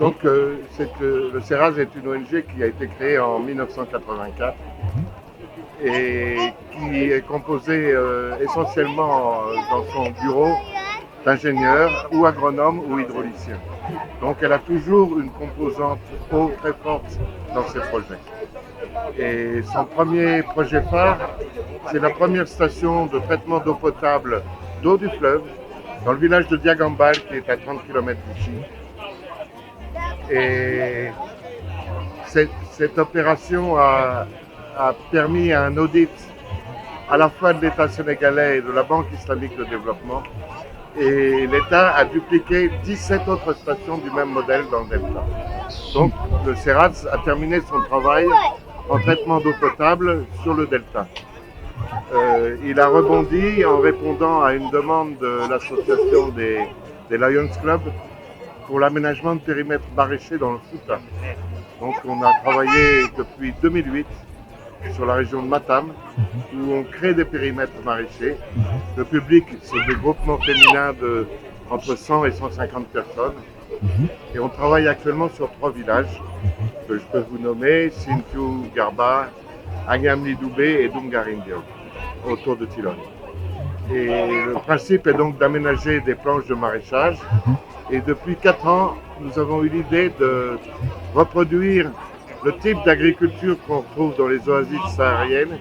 Le CERAS est une ONG qui a été créée en 1984 et qui est composée essentiellement dans son bureau d'ingénieurs ou agronomes ou hydrauliciens. Donc elle a toujours une composante eau très forte dans ses projets. Et son premier projet phare, c'est la première station de traitement d'eau potable d'eau du fleuve dans le village de Diagambal qui est à 30 km d'ici. Et cette opération a permis un audit à la fois de l'État sénégalais et de la Banque islamique de développement. Et l'État a dupliqué 17 autres stations du même modèle dans le delta. Donc le CERAS a terminé son travail en traitement d'eau potable sur le delta. Il a rebondi en répondant à une demande de l'association des Lions Club pour l'aménagement de périmètres maraîchers dans le Fouta. Donc on a travaillé depuis 2008 sur la région de Matam, où on crée des périmètres maraîchers. Le public, c'est des groupements féminins de entre 100 et 150 personnes. Et on travaille actuellement sur 3 villages que je peux vous nommer, Sintu Garba, Agnamli Doubé et Dungarindio, autour de Tilon. Et le principe est donc d'aménager des planches de maraîchage. Et depuis 4 ans, nous avons eu l'idée de reproduire le type d'agriculture qu'on retrouve dans les oasis sahariennes,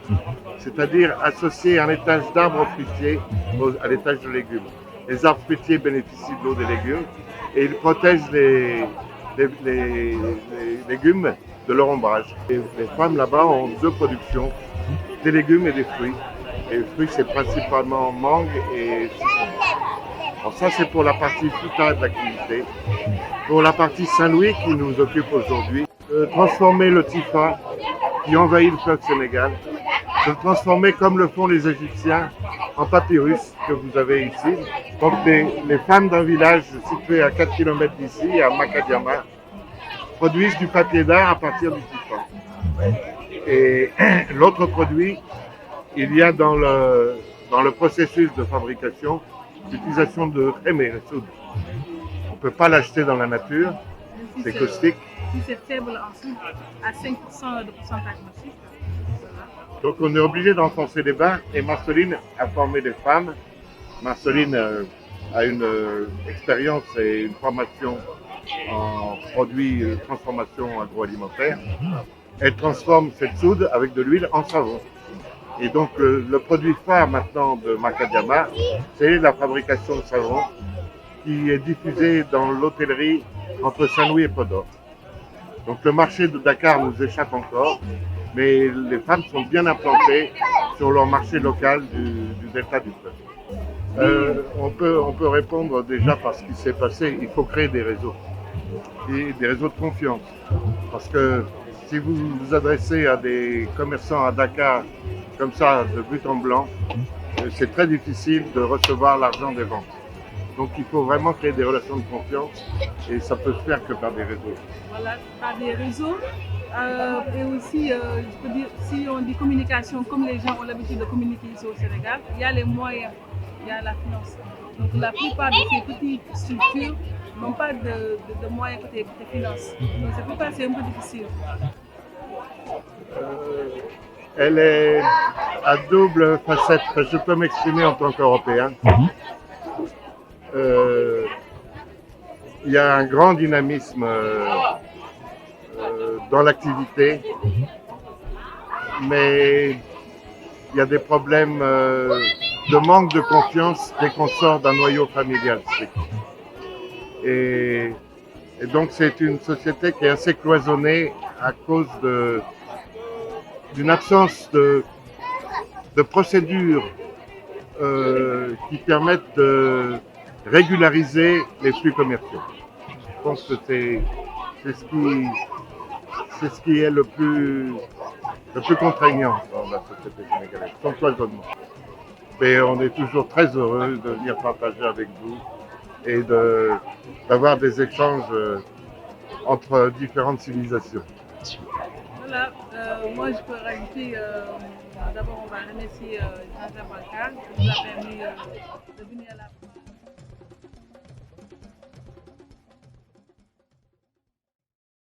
c'est-à-dire associer un étage d'arbres fruitiers à l'étage de légumes. Les arbres fruitiers bénéficient de l'eau des légumes et ils protègent les légumes de leur ombrage. Et les femmes là-bas ont 2 productions, des légumes et des fruits. Et les fruits, c'est principalement mangue et citron. Alors ça, c'est pour la partie Fouta de l'activité. Pour la partie Saint-Louis qui nous occupe aujourd'hui, transformer le Tifa qui envahit le fleuve Sénégal, de le transformer comme le font les Égyptiens en papyrus que vous avez ici. Donc les femmes d'un village situé à 4 km d'ici, à Makadiama, produisent du papier d'art à partir du Tifa. Et l'autre produit, il y a dans le processus de fabrication l'utilisation de crémé, de soude. On ne peut pas l'acheter dans la nature, c'est caustique. Si c'est faible en soude, à 5% de pourcentage de sucre. Donc on est obligé d'enfoncer les bains et Marceline a formé des femmes. Marceline a une expérience et une formation en produits de transformation agroalimentaire. Elle transforme cette soude avec de l'huile en savon. Et donc le produit phare maintenant de Makadiama, c'est la fabrication de savon qui est diffusée dans l'hôtellerie entre Saint-Louis et Podor. Donc le marché de Dakar nous échappe encore, mais les femmes sont bien implantées sur leur marché local du delta du fleuve. On peut répondre déjà par ce qui s'est passé. Il faut créer des réseaux, et des réseaux de confiance. Parce que si vous vous adressez à des commerçants à Dakar, comme ça, de but en blanc, c'est très difficile de recevoir l'argent des ventes. Donc il faut vraiment créer des relations de confiance et ça peut se faire que par des réseaux. Voilà, par des réseaux. Et aussi, je peux dire, si on dit communication, comme les gens ont l'habitude de communiquer ici au Sénégal, il y a les moyens, il y a la finance. Donc la plupart de ces petites structures n'ont pas de moyens côté finance. Donc c'est pourquoi c'est un peu difficile. Elle est à double facette. Je peux m'exprimer en tant qu'Européen. Il y a un grand dynamisme dans l'activité, mais il y a des problèmes de manque de confiance dès qu'on sort d'un noyau familial strict. Et donc c'est une société qui est assez cloisonnée à cause d'une absence de procédures qui permettent de régulariser les flux commerciaux. Je pense que c'est ce qui est le plus contraignant dans la société sénégalaise, son cloisonnement. Mais on est toujours très heureux de venir partager avec vous et d'avoir des échanges entre différentes civilisations. Voilà, moi je peux rajouter, d'abord on va remercier Jean-Jacques Bacar qui nous a permis de venir là.